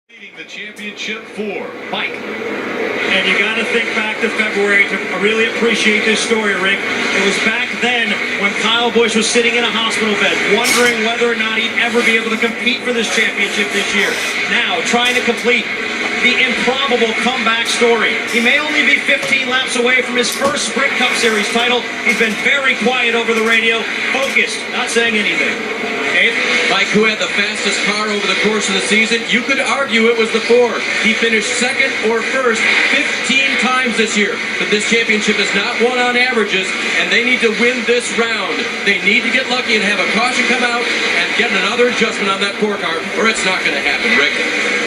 Leading the championship for Mike. And you got to think back to February to really appreciate this story, Rick. It was back then when Kyle Busch was sitting in a hospital bed, wondering whether or not he'd ever be able to compete for this championship this year. Now, trying to complete the improbable comeback story. He may only be 15 laps away from his first Sprint Cup Series title. He's been very quiet over the radio, focused, not saying anything. Mike, who had the fastest car over the course of the season, you could argue it was the Ford. He finished second or first 15 times this year. But this championship is not won on averages, and they need to win this round. They need to get lucky and have a caution come out and get another adjustment on that 4 car, or it's not going to happen, Rick.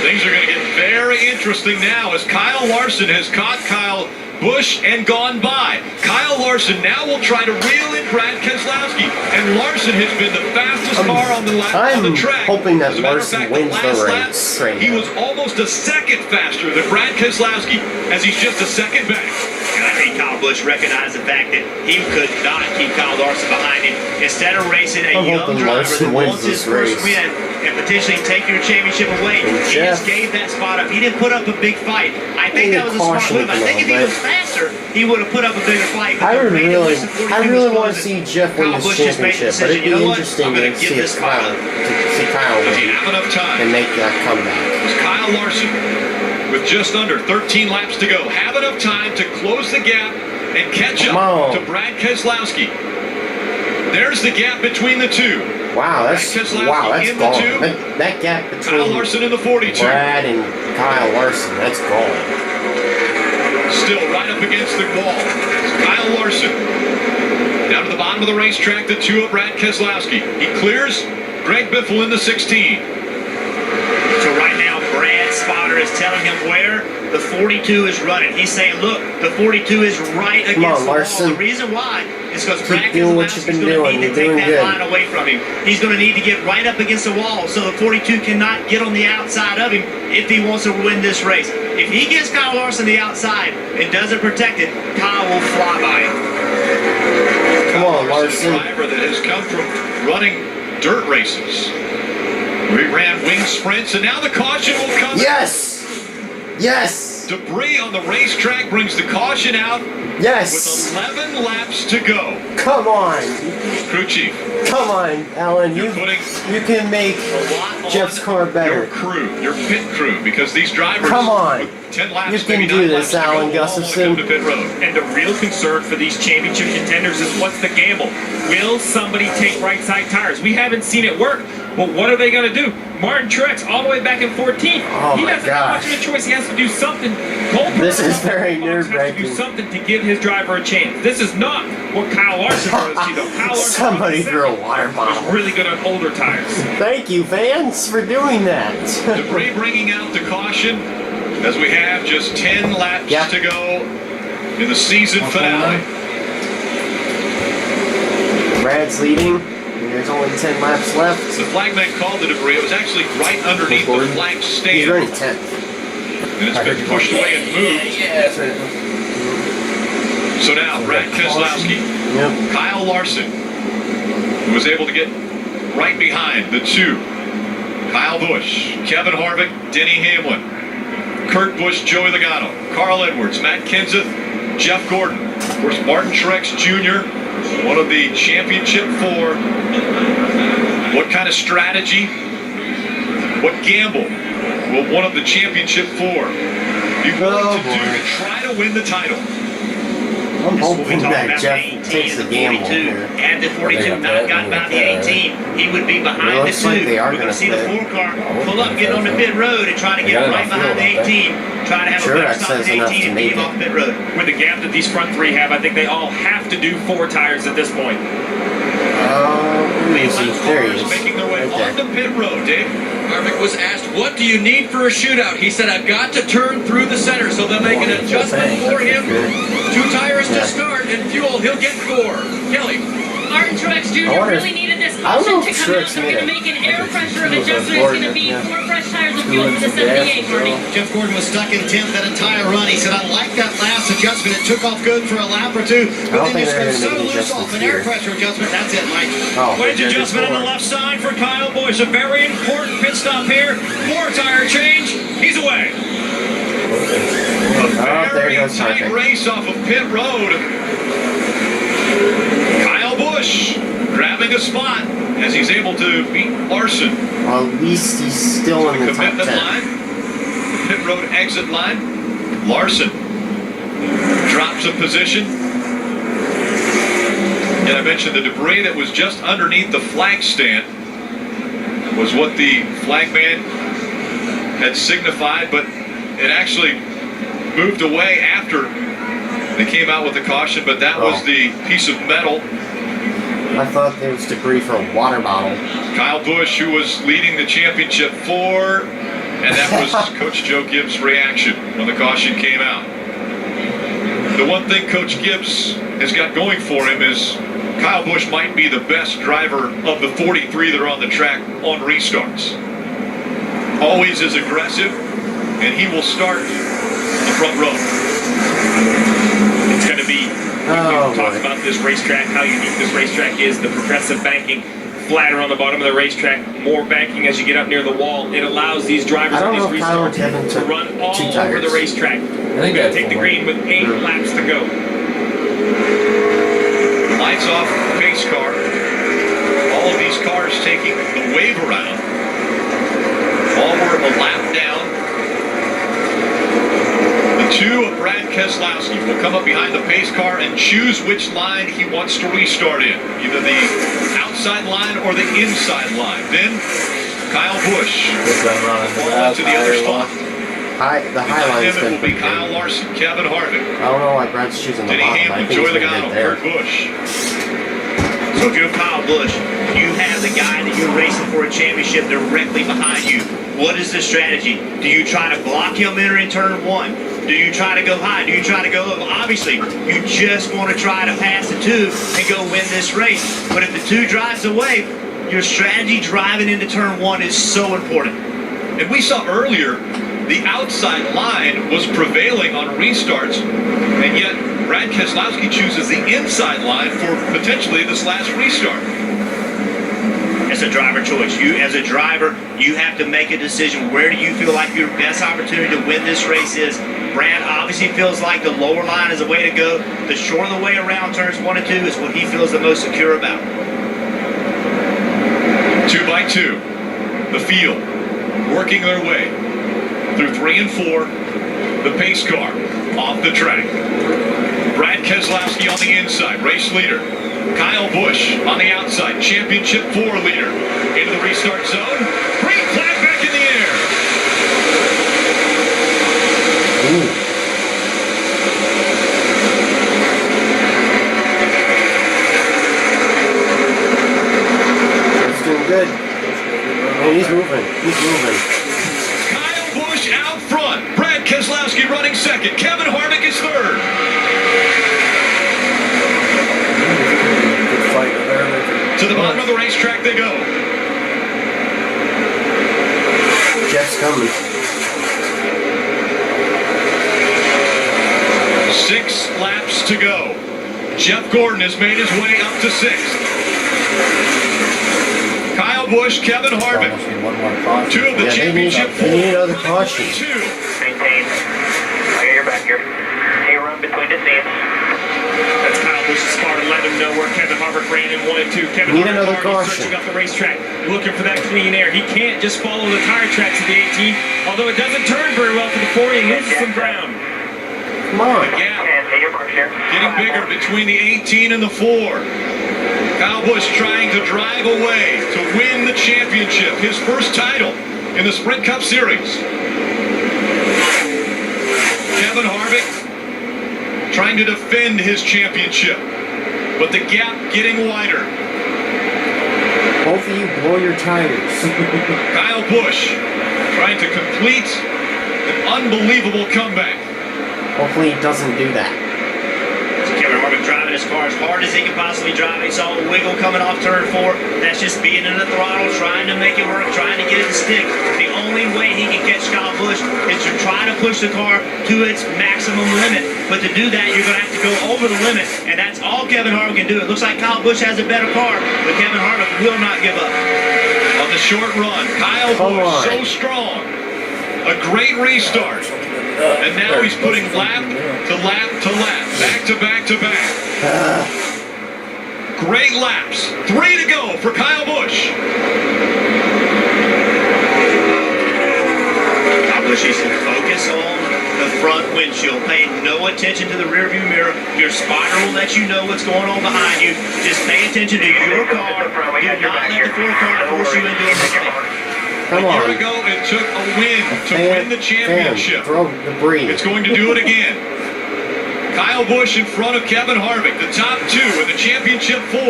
Things are going to get very interesting now as Kyle Larson has caught Kyle Busch and gone by. Kyle Larson now will try to reel in Brad Keselowski, and Larson has been the fastest car on the track. I'm hoping that As a matter of Larson fact, wins the lap, race. he was almost a second faster than Brad Keselowski, as he's just a second back. And I think Kyle Busch recognized the fact that he could not keep Kyle Larson behind him. Instead of racing a young driver that wants his first win and potentially take your championship away, he just gave that spot up. He didn't put up a big fight. I think that was a smart move. I think if he was faster, he would have put up a bigger fight. I really want to see Jeff win this championship, but it'd be interesting to see Kyle and make that comeback. It was Kyle Larson with just under 13 laps to go. Have enough time to close the gap and catch up to Brad Keselowski. There's the gap between the two. Wow, that's gone. That gap between Kyle Larson in the 42. Brad and Kyle Larson, that's gone. Still right up against the wall. It's Kyle Larson. Down to the bottom of the racetrack, the 2 of Brad Keselowski. He clears Greg Biffle in the 16. So right now, Brad's spotter is telling him where the 42 is running. He's saying, look, the 42 is right against the wall. The reason why is because Brad Keselowski's going to need to take that line away from him. He's going to need to get right up against the wall so the 42 cannot get on the outside of him if he wants to win this race. If he gets Kyle Larson the outside and doesn't protect it, Kyle will fly by him. Come on, Larson. A driver that has come from running dirt races. We ran wing sprints, and now the caution will come. Yes! Yes! Debris on the racetrack brings the caution out. Yes! With 11 laps to go. Come on! Crew chief. Come on, Alan. You can make Jeff's car better. Your crew, your pit crew, because these drivers. Come on! 10 laps, you can do this, Alan Gustafson. And the real concern for these championship contenders is what's the gamble? Will somebody take right side tires? We haven't seen it work. Well, what are they going to do? Martin Truex all the way back in 14. He doesn't have much of a choice. He has to do something. This is very nerve-wracking. Do something to give his driver a chance. This is not what Kyle Larson does. Kyle Larson Somebody threw a water bottle. Was really good on older tires. Thank you, fans, for doing that. Debris bringing out the caution as we have just 10 laps to go in the season finale. Brad's leading. There's only 10 laps left. The flagman called the debris. It was actually right underneath the flag stand. He's running 10th. And it's been pushed away and moved. So now, Brad Keselowski, Kyle Larson, who was able to get right behind the 2. Kyle Busch, Kevin Harvick, Denny Hamlin, Kurt Busch, Joey Logano, Carl Edwards, Matt Kenseth, Jeff Gordon, of course, Martin Truex Jr., one of the championship 4. What kind of strategy, what gamble will one of the championship 4 be willing to do to try to win the title? I'm hoping that Jeff takes the gamble here. Had the 42 not gotten by the 18, he would be behind the 2. We're going to see the 4 car pull up, get on the pit road, and try to get right behind the 18. Try to have a better stop at the 18 and beat him off the pit road. With the gap that these front 3 have, I think they all have to do 4 tires at this point. There he is. Making their way on the pit road, Dave. Harvick was asked, what do you need for a shootout? He said, I've got to turn through the center, so they'll make an adjustment for him. 2 tires to start, and fuel, he'll get 4. Kelly. Martin Truex Jr. really needed this caution to come out. They're going to make an air pressure adjustment. It's going to be 4 fresh tires of fuel for the 78, Marty. Jeff Gordon was stuck in 10th that entire run. He said, I like that last adjustment. It took off good for a lap or 2. But then you spend so loose off an air pressure adjustment. That's it, Mike. Wedge adjustment on the left side for Kyle Busch. A very important pit stop here. 4 tire change. tight race off of pit road. Kyle Busch grabbing a spot as he's able to beat Larson. Well, at least he's still in the top 10. Line, pit road exit line. Larson drops a position. And I mentioned the debris that was just underneath the flag stand was what the flagman had signified, but it actually moved away after they came out with the caution, but that was the piece of metal. I thought there was debris for a water bottle. Kyle Busch, who was leading the championship for, and that was Coach Joe Gibbs' reaction when the caution came out. The one thing Coach Gibbs has got going for him is Kyle Busch might be the best driver of the 43 that are on the track on restarts. Always is aggressive, and he will start the front row. It's going to be, we've talked about this racetrack, how unique this racetrack is, the progressive banking, flatter on the bottom of the racetrack, more banking as you get up near the wall. It allows these drivers on these restarts to run all over the racetrack. We're going to take the green with 8 laps to go. Lights off, pace car. All of these cars taking the wave around. All were a lap down. The 2 of Brad Keselowski will come up behind the pace car and choose which line he wants to restart in. Either the outside line or the inside line. Then Kyle Busch will fall into the other spot. The high line's been will be Kyle Larson, Kevin Harvick. I don't know why Brad's choosing the bottom. I think he's been good there. Busch. So if you're Kyle Busch, you have the guy that you're racing for a championship directly behind you. What is the strategy? Do you try to block him entering turn 1? Do you try to go high? Do you try to go low? Obviously, you just want to try to pass the 2 and go win this race. But if the 2 drives away, your strategy driving into turn 1 is so important. And we saw earlier, the outside line was prevailing on restarts, and yet Brad Keselowski chooses the inside line for potentially this last restart. It's a driver choice. You, as a driver, you have to make a decision. Where do you feel like your best opportunity to win this race is? Brad obviously feels like the lower line is the way to go. The shorter the way around turns 1 and 2 is what he feels the most secure about. 2 by 2, the field working their way through 3 and 4, the pace car off the track. Brad Keselowski on the inside, race leader. Kyle Busch on the outside, championship 4 leader. Into the restart zone. Great flag back in the air. Ooh. That's doing good. Oh, he's moving. He's moving. Out front, Brad Keselowski running second. Kevin Harvick is third. Good fight there. To the bottom of the racetrack they go. Jeff's coming. 6 laps to go. Jeff Gordon has made his way up to 6th. Kyle Busch, Kevin Harvick, 2 of the championship 4. They need another caution. Maintain. I got your back here. Hey, run between the seats. That's Kyle Busch's spot to let him know where Kevin Harvick ran in 1 and 2. Kevin Need Harvick another already caution. searching up the racetrack, looking for that clean air. He can't just follow the tire tracks of the 18, although it doesn't turn very well for the 40 and loses some ground. Come on. The gap Hey, your push here. getting bigger between the 18 and the 4. Kyle Busch trying to drive away to win the championship, his first title in the Sprint Cup Series. Kevin Harvick trying to defend his championship, but the gap getting wider. Both of you blow your tires. Kyle Busch trying to complete an unbelievable comeback. Hopefully he doesn't do that. Kevin Harvick driving his car as hard as he can possibly drive. He saw a wiggle coming off turn 4. That's just being in the throttle, trying to make it work, trying to get it to stick. The only way he can catch Kyle Busch is to try to push the car to its maximum limit. But to do that, you're going to have to go over the limit, and that's all Kevin Harvick can do. It looks like Kyle Busch has a better car, but Kevin Harvick will not give up. On the short run, Kyle Busch so strong. A great restart. And now he's putting lap to lap to lap, back to back to back. Great laps. 3 to go for Kyle Busch. Kyle Busch needs to focus on the front windshield, paying no attention to the rearview mirror. Your spotter will let you know what's going on behind you. Just pay attention to your car. Do not let the 4 car force you into a mistake. Come A on. year ago, it took a win to win the championship. Throw debris. It's going to do it again. Kyle Busch in front of Kevin Harvick, the top 2 with the championship 4. 2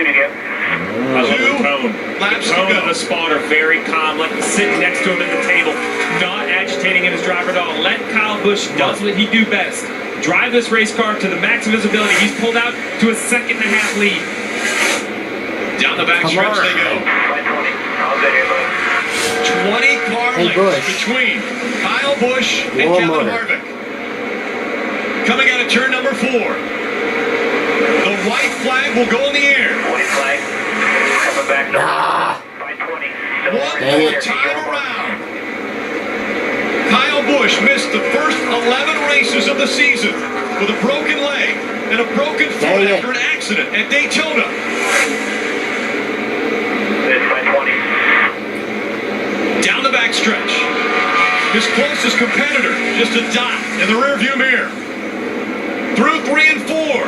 to go. I love the tone. Laps The to tone go. of the spotter, very calm, like he's sitting next to him at the table, not agitating in his driver at all. Let Kyle Busch does what he do best. Drive this race car to the max of visibility. He's pulled out to a 2.5 lead. Down the back stretch they go. 20. All good here, bud. 20 car Hey, lengths Busch. between Kyle Busch and One Kevin motor. Harvick. Coming out of turn number 4. The white flag will go in the air. White flag. Coming back. Ah. By 20. One Dang more it. time around. Kyle Busch missed the first 11 races of the season with a broken leg and a broken foot Dang it. after an accident at Daytona. This by 20. Down the backstretch. His closest competitor, just a dot in the rearview mirror. Through 3 and 4.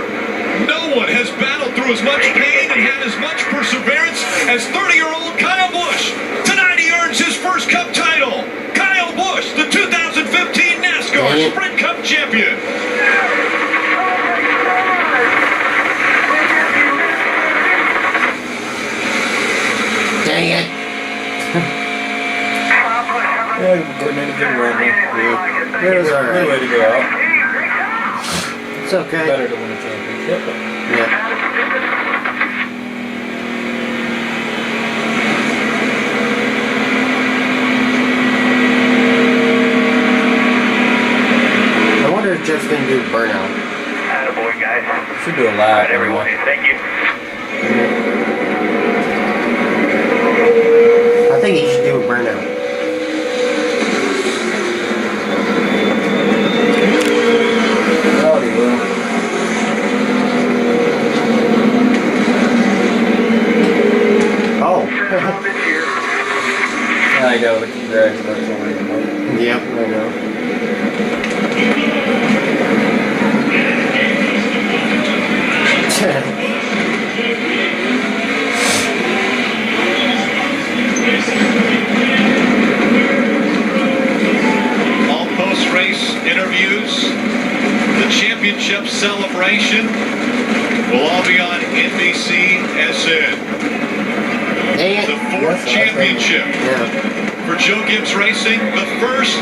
No one has battled through as much pain and had as much perseverance as 30-year-old Kyle Busch. Tonight he earns his first Cup title. Kyle Busch, the 2015 NASCAR Sprint Cup champion. Dang it. Yeah, good made a good run. It was Good alright. way to go out. It's okay. Better to win a championship. But Yeah. I wonder if Jeff's gonna do burnout. Attaboy, guys. should do a All lap. right, everyone. Thank you. I think he should do a burnout. Oh, he will. Oh. Now you got the congratulations. Yep, I know. All post-race interviews, the championship celebration will all be on NBCSN. Dang it. The 4th championship Yeah. for Joe Gibbs Racing, the first